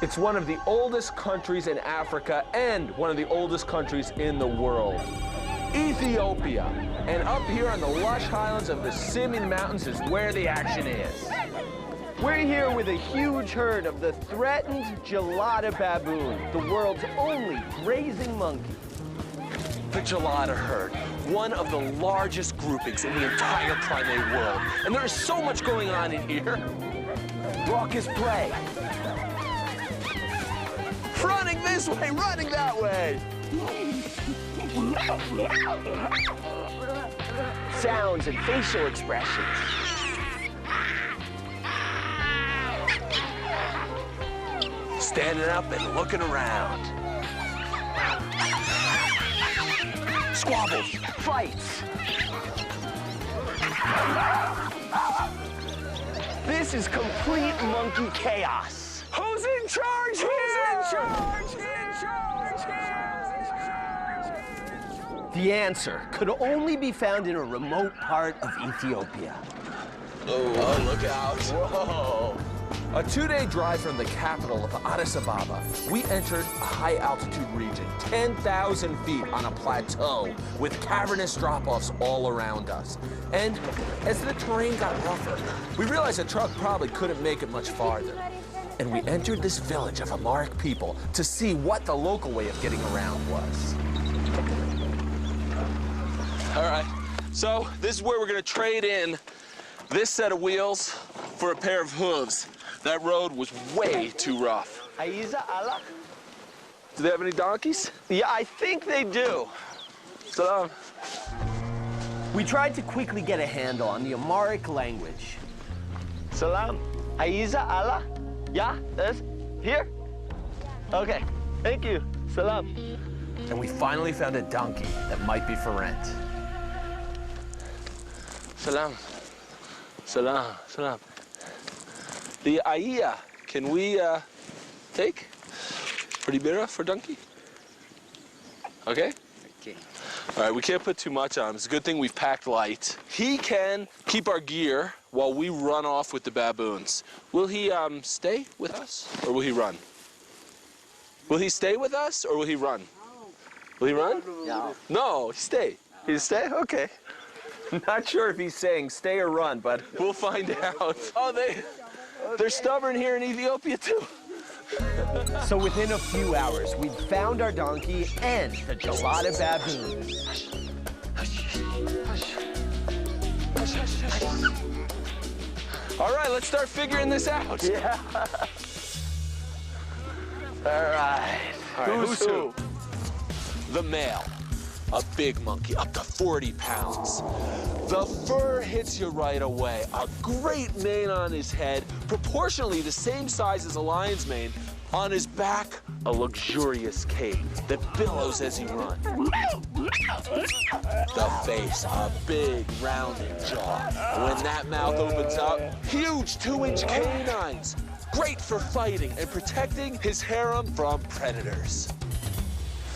It's one of the oldest countries in Africa and one of the oldest countries in the world. Ethiopia. And up here on the lush highlands of the Simien Mountains is where the action is. We're here with a huge herd of the threatened gelada baboon, the world's only grazing monkey. The gelada herd, one of the largest groupings in the entire primate world. And there is so much going on in here. Raucous play. Running this way, running that way. Sounds and facial expressions. Standing up and looking around. Squabbles. Fights. This is complete monkey chaos. Who's in charge here? Who's in charge? The answer could only be found in a remote part of Ethiopia. Oh, look out. Whoa. A 2-day drive from the capital of Addis Ababa, we entered a high-altitude region, 10,000 feet on a plateau, with cavernous drop-offs all around us. And as the terrain got rougher, we realized a truck probably couldn't make it much farther. And we entered this village of Amharic people to see what the local way of getting around was. All right, so this is where we're gonna trade in this set of wheels for a pair of hooves. That road was way too rough. Aiza Allah? Do they have any donkeys? Yeah, I think they do. Salam. We tried to quickly get a handle on the Amharic language. Salam. Aiza Allah? Yeah, that's here? Okay, thank you. Salam. And we finally found a donkey that might be for rent. Salam. Salam. Salam. The Aya, can we take for the bira for donkey? Okay? Okay. All right, we can't put too much on him. It's a good thing we've packed light. He can keep our gear while we run off with the baboons. Will he stay with us or will he run? Will he stay with us or will he run? Will he run? No. No, he stay. He'll stay? Okay. Not sure if he's saying stay or run, but we'll find out. Oh, they're stubborn here in Ethiopia too. So within a few hours, we'd found our donkey and the gelada baboon. All right, let's start figuring this out. Yeah. All right. Who's who? The male, a big monkey, up to 40 pounds. The fur hits you right away. A great mane on his head, proportionally the same size as a lion's mane. On his back, a luxurious cape that billows as he runs. The face, a big rounded jaw. When that mouth opens up, huge 2-inch canines. Great for fighting and protecting his harem from predators.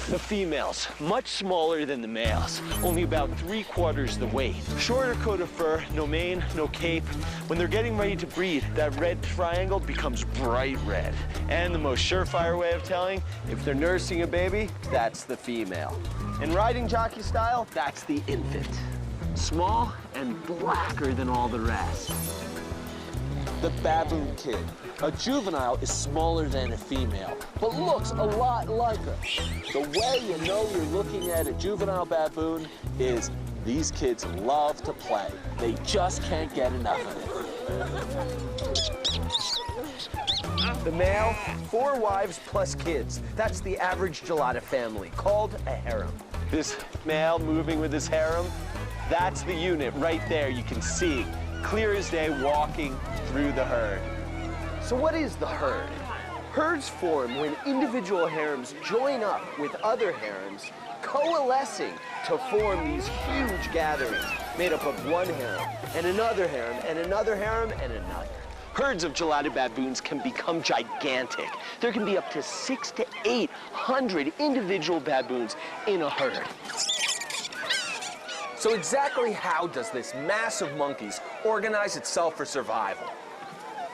The females, much smaller than the males, only about 3/4 the weight. Shorter coat of fur, no mane, no cape. When they're getting ready to breed, that red triangle becomes bright red. And the most surefire way of telling, if they're nursing a baby, that's the female. In riding jockey style, that's the infant. Small and blacker than all the rest. The baboon kid. A juvenile is smaller than a female, but looks a lot like her. The way you know you're looking at a juvenile baboon is these kids love to play. They just can't get enough of it. The male, 4 wives plus kids. That's the average gelada family, called a harem. This male moving with his harem, that's the unit right there you can see, clear as day walking through the herd. So what is the herd? Herds form when individual harems join up with other harems, coalescing to form these huge gatherings made up of one harem and another harem and another harem and another. Herds of gelada baboons can become gigantic. There can be up to 600 to 800 individual baboons in a herd. So exactly how does this mass of monkeys organize itself for survival?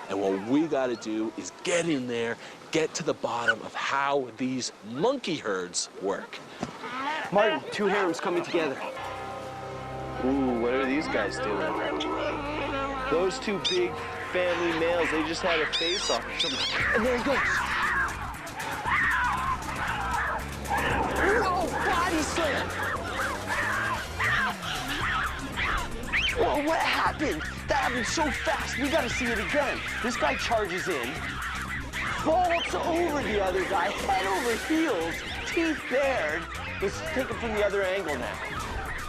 And what we gotta do is get in there, get to the bottom of how these monkey herds work. Martin, 2 harems coming together. Ooh, what are these guys doing? Those 2 big family males, they just had a face-off. And there he goes. Whoa, body slam! Whoa, what happened? That happened so fast. We gotta see it again. This guy charges in, vaults over the other guy, head over heels, teeth bared. Let's take it from the other angle now.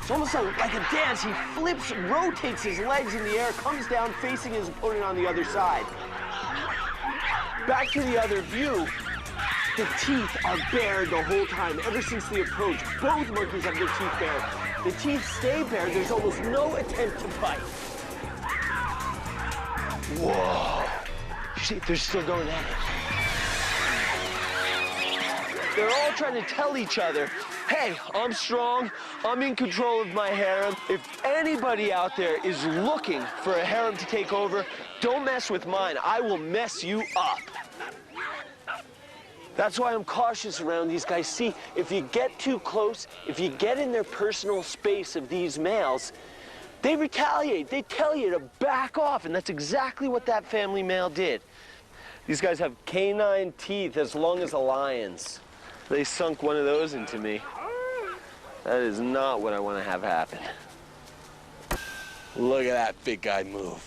It's almost like a dance. He flips, rotates his legs in the air, comes down facing his opponent on the other side. Back to the other view. The teeth are bared the whole time, ever since the approach. Both monkeys have their teeth bared. The teeth stay bared. There's almost no attempt to bite. Whoa. See, they're still going at it. They're all trying to tell each other, hey, I'm strong, I'm in control of my harem. If anybody out there is looking for a harem to take over, don't mess with mine. I will mess you up. That's why I'm cautious around these guys. See, if you get too close, if you get in their personal space of these males, they retaliate. They tell you to back off, and that's exactly what that family male did. These guys have canine teeth as long as a lion's. They sunk one of those into me. That is not what I want to have happen. Look at that big guy move.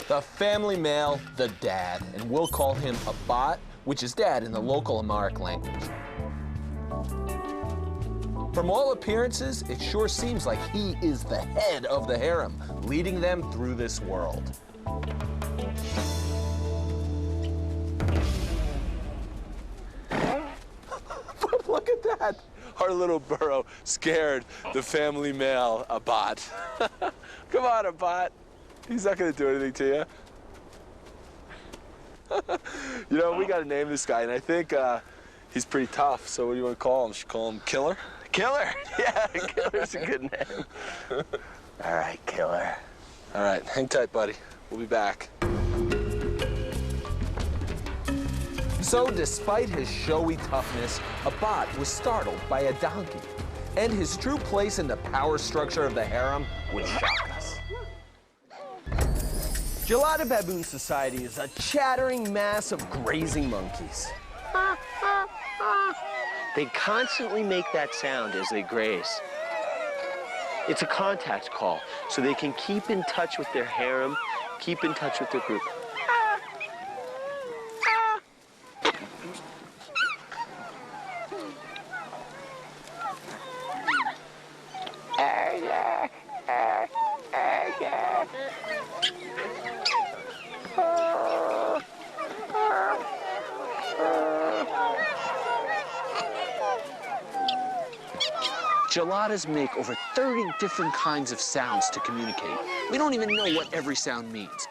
The family male, the dad, and we'll call him a bot, which is dad in the local Amharic language. From all appearances, it sure seems like he is the head of the harem, leading them through this world. Look at that. Our little burro scared the family male, a bot. Come on, a bot. He's not gonna do anything to you. You know, we gotta name this guy, and I think he's pretty tough, so what do you want to call him? Should we call him Killer? Killer? Yeah, Killer's a good name. All right, Killer. All right, hang tight, buddy. We'll be back. So, despite his showy toughness, Abbat was startled by a donkey. And his true place in the power structure of the harem would shock us. Gelada Baboon Society is a chattering mass of grazing monkeys. They constantly make that sound as they graze. It's a contact call, so they can keep in touch with their harem, keep in touch with their group. Geladas make over 30 different kinds of sounds to communicate. We don't even know what every sound means.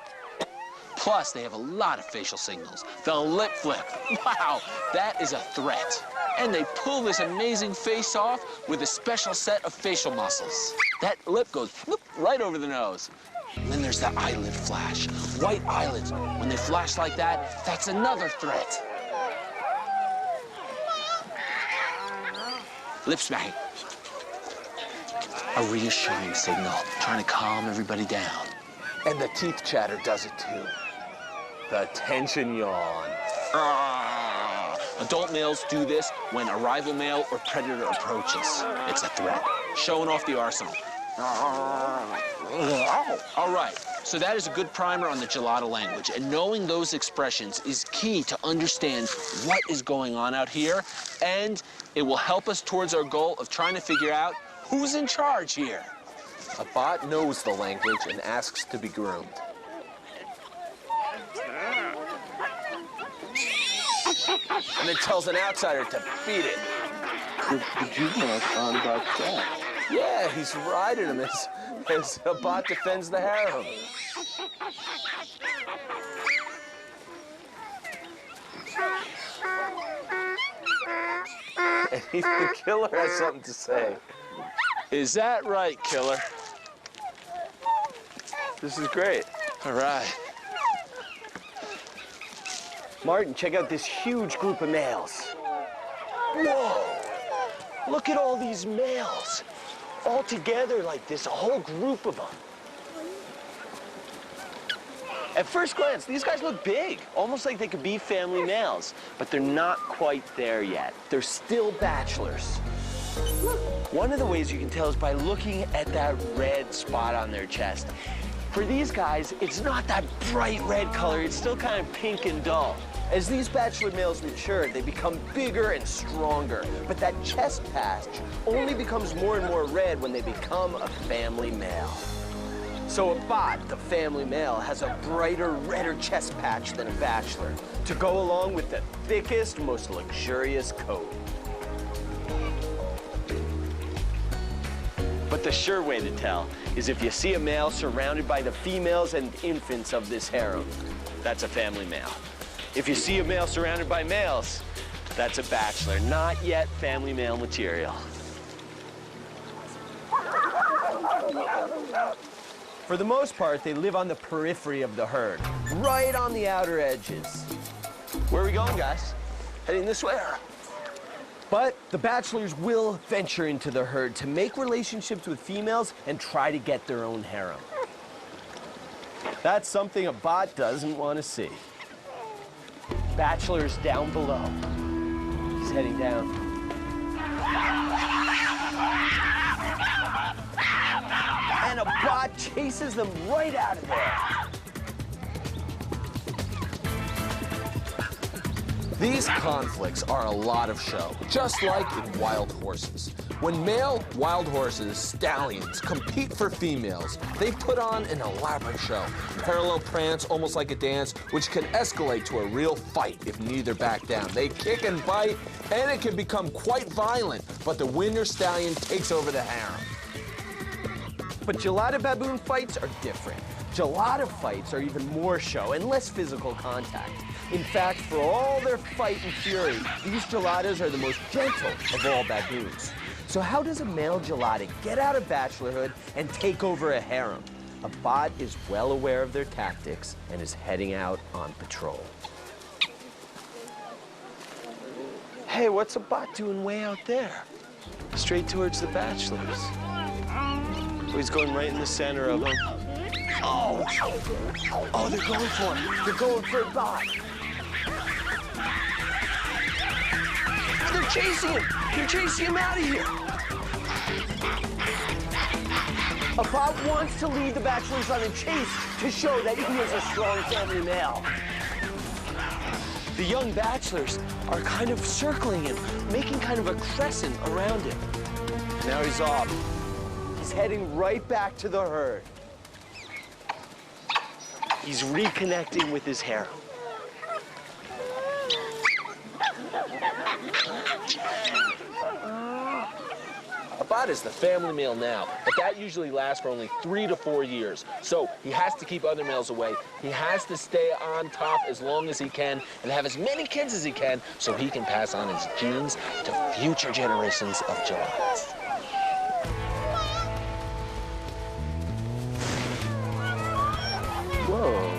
Plus, they have a lot of facial signals. The lip flip, wow, that is a threat. And they pull this amazing face off with a special set of facial muscles. That lip goes whoop, right over the nose. And then there's the eyelid flash. White eyelids, when they flash like that, that's another threat. Lip smacking. A reassuring signal, trying to calm everybody down. And the teeth chatter does it too. The tension yawn. Adult males do this when a rival male or predator approaches. It's a threat, showing off the arsenal. All right, so that is a good primer on the Gelada language, and knowing those expressions is key to understand what is going on out here, and it will help us towards our goal of trying to figure out who's in charge here. Abbat knows the language and asks to be groomed. And then tells an outsider to beat it. The juvenile on Abat's back. Yeah, he's riding him as Abbat defends the harem. And even Killer has something to say. Is that right, Killer? This is great. All right. Martin, check out this huge group of males. Whoa! Look at all these males. All together like this, a whole group of them. At first glance, these guys look big, almost like they could be family males, but they're not quite there yet. They're still bachelors. One of the ways you can tell is by looking at that red spot on their chest. For these guys, it's not that bright red color, it's still kind of pink and dull. As these bachelor males mature, they become bigger and stronger, but that chest patch only becomes more and more red when they become a family male. So a bot, the family male, has a brighter, redder chest patch than a bachelor to go along with the thickest, most luxurious coat. But the sure way to tell is if you see a male surrounded by the females and infants of this harem, that's a family male. If you see a male surrounded by males, that's a bachelor, not yet family male material. For the most part, they live on the periphery of the herd, right on the outer edges. Where are we going, guys? Heading this way? But the bachelors will venture into the herd to make relationships with females and try to get their own harem. That's something a bot doesn't want to see. Bachelors down below. He's heading down. And a bot chases them right out of there. These conflicts are a lot of show, just like in wild horses. When male wild horses, stallions, compete for females, they put on an elaborate show. Parallel prance, almost like a dance, which can escalate to a real fight if neither back down. They kick and bite, and it can become quite violent, but the winner stallion takes over the harem. But gelada baboon fights are different. Gelada fights are even more show and less physical contact. In fact, for all their fight and fury, these geladas are the most gentle of all baboons. So how does a male gelada get out of bachelorhood and take over a harem? A bot is well aware of their tactics and is heading out on patrol. Hey, what's a bot doing way out there? Straight towards the bachelors. Oh, he's going right in the center of them. Oh! Oh, they're going for him. They're going for a bot. They're chasing him. They're chasing him out of here. A bot wants to lead the bachelors on a chase to show that he is a strong family male. The young bachelors are kind of circling him, making kind of a crescent around him. Now he's off. He's heading right back to the herd. He's reconnecting with his harem. A bot is the family male now, but that usually lasts for only 3 to 4 years. So he has to keep other males away. He has to stay on top as long as he can and have as many kids as he can so he can pass on his genes to future generations of geladas. Whoa.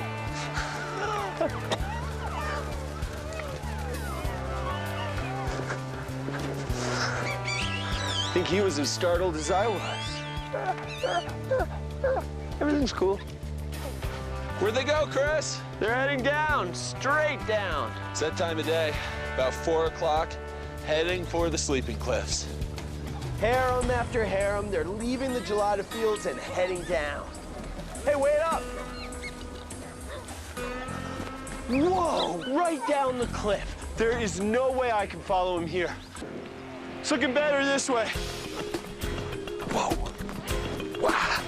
I think he was as startled as I was. Everything's cool. Where'd they go, Chris? They're heading down, straight down. It's that time of day, about 4 o'clock, heading for the sleeping cliffs. Harem after harem, they're leaving the gelada fields and heading down. Hey, wait up! Whoa, right down the cliff. There is no way I can follow him here. It's looking better this way. Whoa. Wow.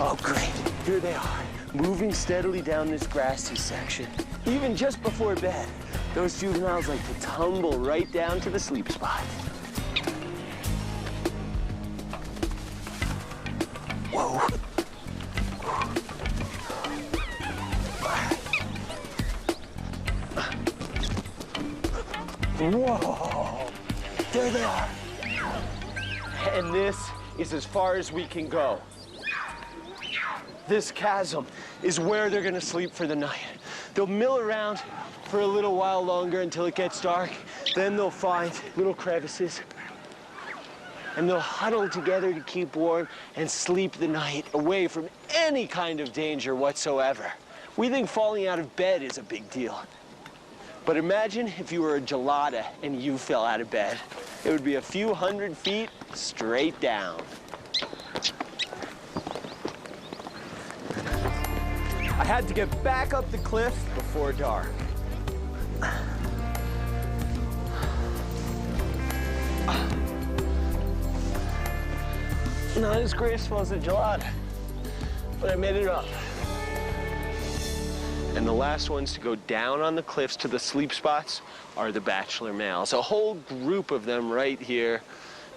Oh, great. Here they are, moving steadily down this grassy section. Even just before bed, those juveniles like to tumble right down to the sleep spot. Whoa. Whoa. There they are. And this is as far as we can go. This chasm is where they're gonna sleep for the night. They'll mill around for a little while longer until it gets dark. Then they'll find little crevices and they'll huddle together to keep warm and sleep the night away from any kind of danger whatsoever. We think falling out of bed is a big deal. But imagine if you were a gelada and you fell out of bed. It would be a few hundred feet straight down. I had to get back up the cliff before dark. Not as graceful as a gelada, but I made it up. And the last ones to go down on the cliffs to the sleep spots are the bachelor males. A whole group of them right here,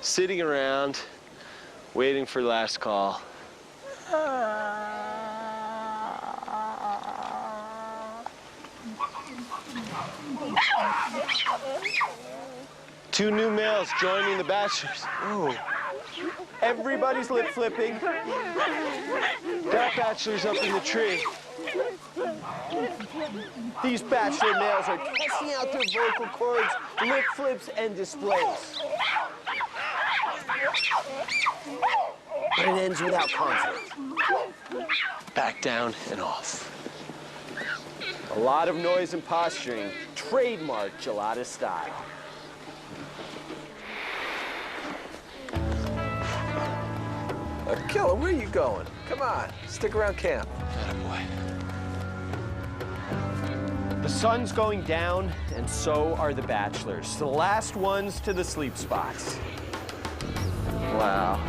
sitting around, waiting for last call. Two new males joining the bachelors. Ooh. Everybody's lip flipping. That bachelor's up in the tree. These bachelor males are testing out their vocal cords, lip flips, and displays. But it ends without conflict. Back down and off. A lot of noise and posturing, trademark gelada style. Killer, where are you going? Come on, stick around camp. Attaboy. The sun's going down, and so are the bachelors. The last ones to the sleep spots. Wow.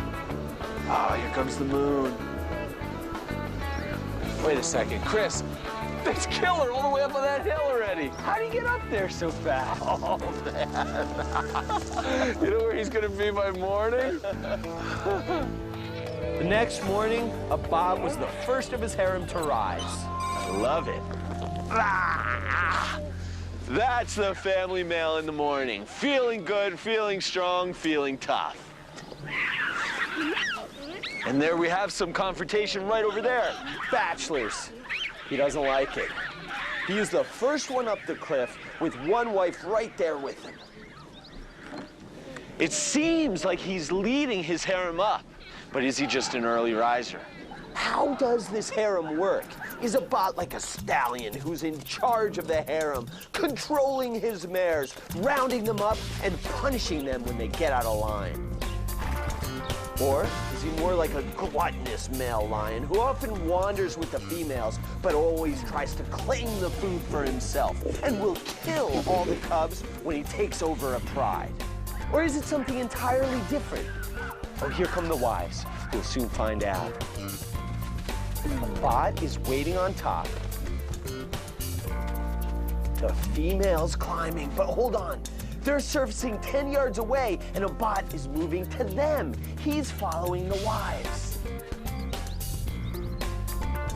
Oh, here comes the moon. Wait a second, Chris. That's Killer all the way up on that hill already. How do you get up there so fast? Oh, man. You know where he's gonna be by morning? The next morning, a Bob was the first of his harem to rise. I love it. Ah! That's the family male in the morning. Feeling good, feeling strong, feeling tough. And there we have some confrontation right over there. Bachelors. He doesn't like it. He is the first one up the cliff with one wife right there with him. It seems like he's leading his harem up, but is he just an early riser? How does this harem work? Is a bot like a stallion who's in charge of the harem, controlling his mares, rounding them up, and punishing them when they get out of line? Or is he more like a gluttonous male lion who often wanders with the females, but always tries to claim the food for himself and will kill all the cubs when he takes over a pride? Or is it something entirely different? Oh, here come the wives. We'll soon find out. A bot is waiting on top. The female's climbing, but hold on. They're surfacing 10 yards away, and a bot is moving to them. He's following the wives.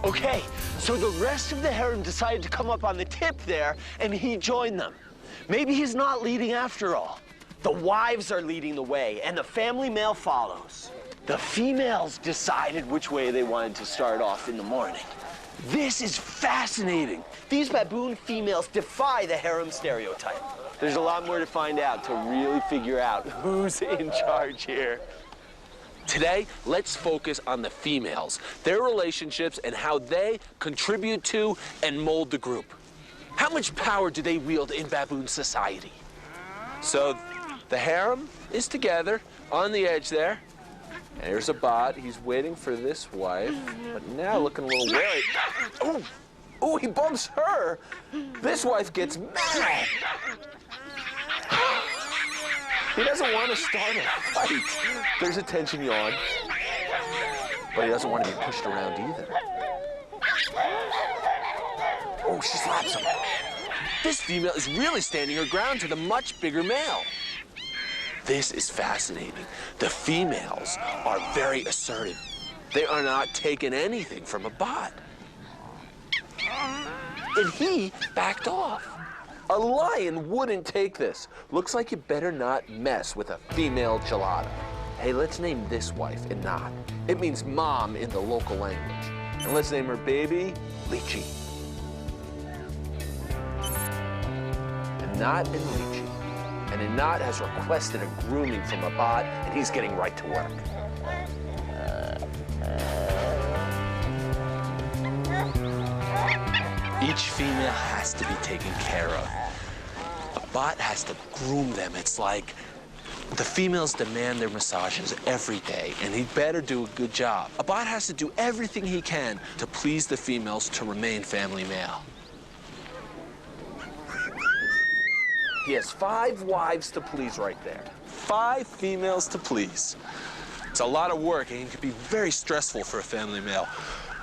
Okay, so the rest of the harem decided to come up on the tip there, and he joined them. Maybe he's not leading after all. The wives are leading the way, and the family male follows. The females decided which way they wanted to start off in the morning. This is fascinating. These baboon females defy the harem stereotype. There's a lot more to find out to really figure out who's in charge here. Today, let's focus on the females, their relationships, and how they contribute to and mold the group. How much power do they wield in baboon society? So the harem is together on the edge there. And here's a bot. He's waiting for this wife, but now looking a little wary. Oh, oh, he bumps her. This wife gets mad. He doesn't want to start a fight. There's a tension yawn, but he doesn't want to be pushed around either. Oh, she slaps him. This female is really standing her ground to the much bigger male. This is fascinating. The females are very assertive. They are not taking anything from a bot. And he backed off. A lion wouldn't take this. Looks like you better not mess with a female gelada. Hey, let's name this wife Inat. It means mom in the local language. And let's name her baby Lychee. Inat and Lychee. And Inat has requested a grooming from Abad, and he's getting right to work. Each female has to be taken care of. Abad has to groom them. It's like the females demand their massages every day, and he'd better do a good job. Abad has to do everything he can to please the females to remain family male. He has 5 wives to please right there. 5 females to please. It's a lot of work, and it can be very stressful for a family male.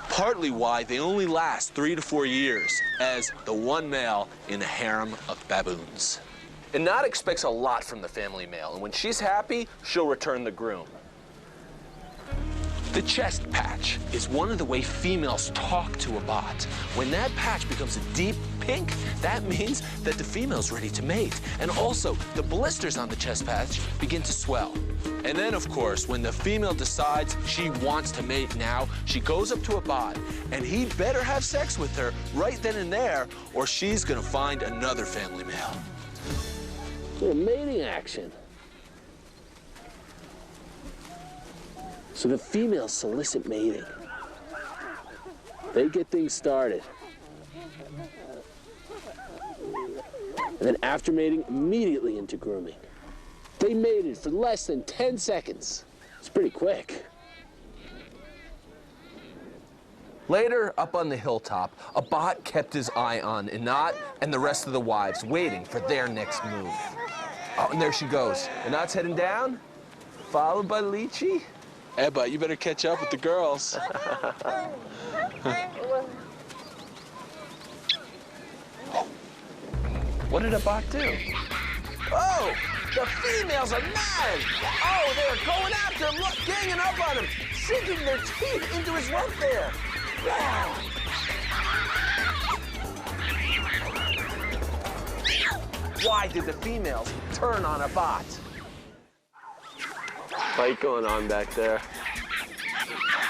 Partly why they only last 3 to 4 years as the one male in a harem of baboons. Inat expects a lot from the family male, and when she's happy, she'll return the groom. The chest patch is one of the way females talk to Abad. When that patch becomes a deep pink, that means that the female's ready to mate. And also, the blisters on the chest patch begin to swell. And then, of course, when the female decides she wants to mate now, she goes up to Abad, and he'd better have sex with her right then and there, or she's gonna find another family male. A little mating action. So the females solicit mating. They get things started. And then after mating, immediately into grooming. They mated for less than 10 seconds. It's pretty quick. Later, up on the hilltop, Abad kept his eye on Inat and the rest of the wives, waiting for their next move. Oh, and there she goes. Inat's heading down, followed by Lychee. Ebba, you better catch up with the girls. What did Abad do? Oh, the females are mad! Oh, they're going after him, look, ganging up on him, sinking their teeth into his rump there. Wow. Why did the females turn on Abad? Fight going on back there.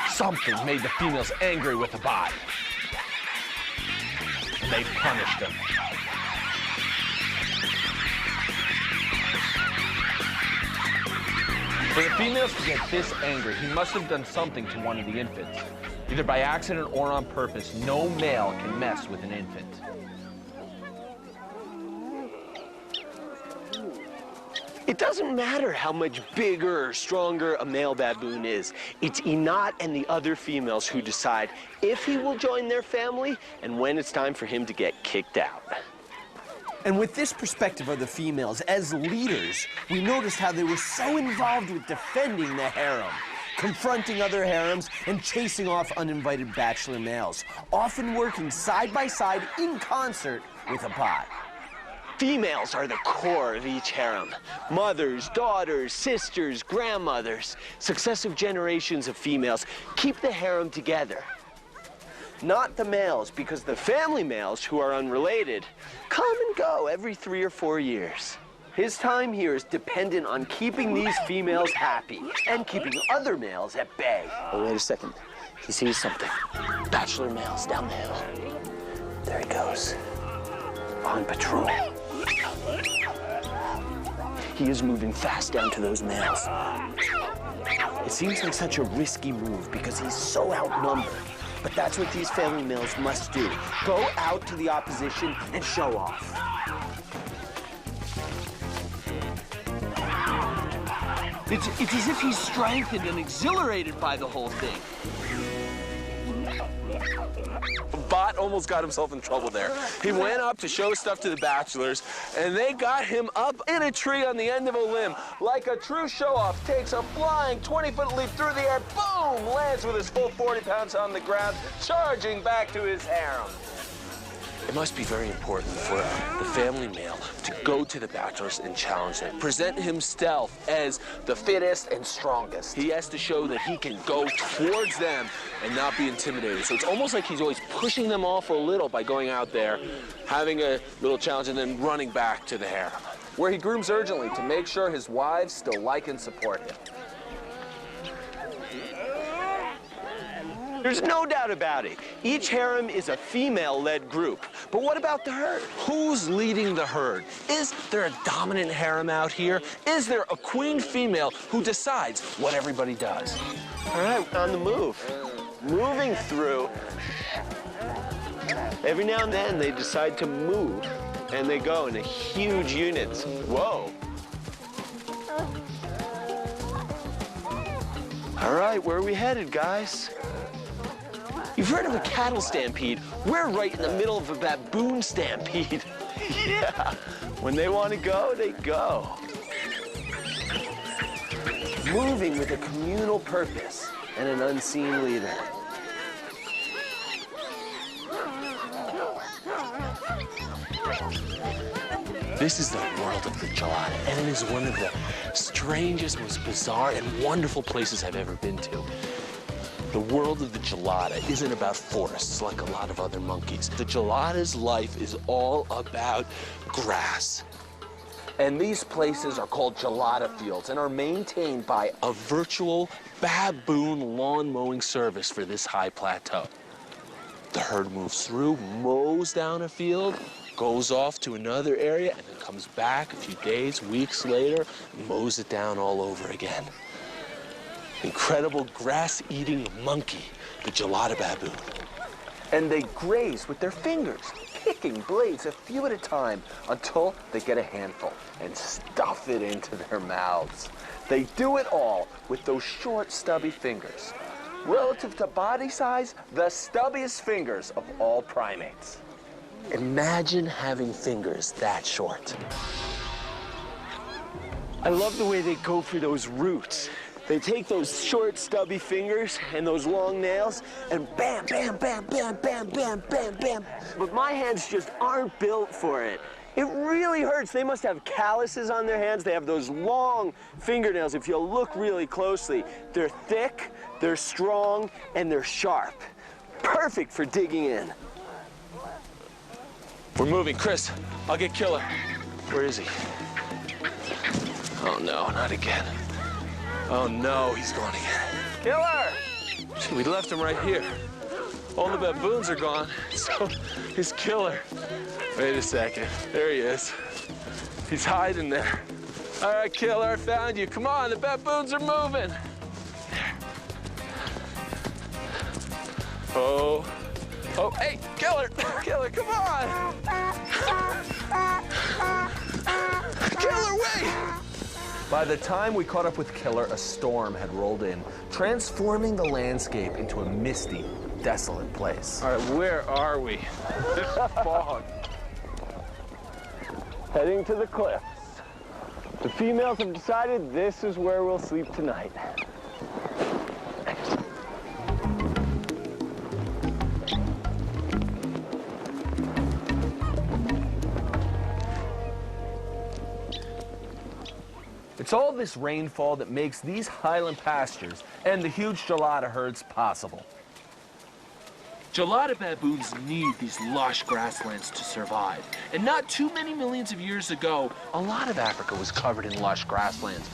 Something made the females angry with Abad. And they punished him. For the females to get this angry, he must have done something to one of the infants. Either by accident or on purpose, no male can mess with an infant. It doesn't matter how much bigger or stronger a male baboon is. It's Inat and the other females who decide if he will join their family and when it's time for him to get kicked out. And with this perspective of the females as leaders, we noticed how they were so involved with defending the harem, confronting other harems and chasing off uninvited bachelor males, often working side by side in concert with Abad. Females are the core of each harem. Mothers, daughters, sisters, grandmothers, successive generations of females keep the harem together. Not the males, because the family males, who are unrelated, come and go every 3 or 4 years. His time here is dependent on keeping these females happy and keeping other males at bay. Oh, wait a second. He sees something. Bachelor males down the hill. There he goes. On patrol. He is moving fast down to those males. It seems like such a risky move because he's so outnumbered. But that's what these family males must do. Go out to the opposition and show off. It's as if he's strengthened and exhilarated by the whole thing. Bot almost got himself in trouble there. He went up to show stuff to the bachelors, and they got him up in a tree on the end of a limb. Like a true show-off, takes a flying 20-foot leap through the air, boom, lands with his full 40 pounds on the ground, charging back to his harem. It must be very important for the family male to go to the bachelors and challenge them, present himself as the fittest and strongest. He has to show that he can go towards them and not be intimidated. So it's almost like he's always pushing them off a little by going out there, having a little challenge, and then running back to the harem, where he grooms urgently to make sure his wives still like and support him. There's no doubt about it. Each harem is a female-led group. But what about the herd? Who's leading the herd? Is there a dominant harem out here? Is there a queen female who decides what everybody does? All right, on the move. Moving through. Every now and then, they decide to move, and they go in huge units. Whoa. All right, where are we headed, guys? You've heard of a cattle stampede. We're right in the middle of a baboon stampede. Yeah, when they want to go, they go. Moving with a communal purpose and an unseen leader. This is the world of the gelada, and it is one of the strangest, most bizarre, and wonderful places I've ever been to. The world of the gelada isn't about forests like a lot of other monkeys. The gelada's life is all about grass. And these places are called gelada fields and are maintained by A virtual baboon lawn mowing service for this high plateau. The herd moves through, mows down a field, goes off to another area, and then comes back a few days, weeks later, and mows it down all over again. Incredible grass-eating monkey, the gelada baboon. and they graze with their fingers, picking blades a few at a time until they get a handful and stuff it into their mouths. They do it all with those short, stubby fingers. Relative to body size, the stubbiest fingers of all primates. Imagine having fingers that short. I love the way they go for those roots. They take those short, stubby fingers and those long nails and bam, bam, bam, bam, bam, bam, bam, bam. But my hands just aren't built for it. It really hurts. They must have calluses on their hands. They have those long fingernails. If you look really closely, they're thick, they're strong, and they're sharp. Perfect for digging in. We're moving. Chris, I'll get Killer. Where is he? Oh, no, not again. Oh, no, he's gone again. Killer! Gee, we left him right here. All the baboons are gone, so he's Killer. Wait a second. There he is. He's hiding there. All right, Killer, I found you. Come on, the baboons are moving. There. Oh. Oh, hey, Killer! Killer, come on! Killer, wait! By the time we caught up with Killer, a storm had rolled in, transforming the landscape into a misty, desolate place. All right, where are we? This fog. Heading to the cliffs. The females have decided this is where we'll sleep tonight. It's all this rainfall that makes these highland pastures and the huge gelada herds possible. Gelada baboons need these lush grasslands to survive. And not too many millions of years ago, a lot of Africa was covered in lush grasslands.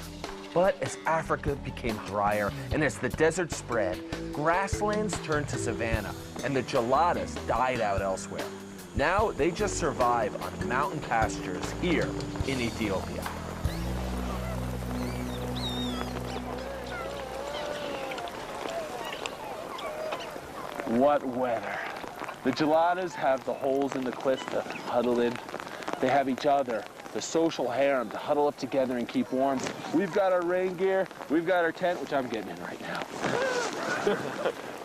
But as Africa became drier and as the desert spread, grasslands turned to savanna and the geladas died out elsewhere. Now they just survive on mountain pastures here in Ethiopia. What weather. The geladas have the holes in the cliffs to huddle in. They have each other, the social harem, to huddle up together and keep warm. We've got our rain gear, we've got our tent, which I'm getting in right now.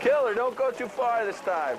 Killer, don't go too far this time.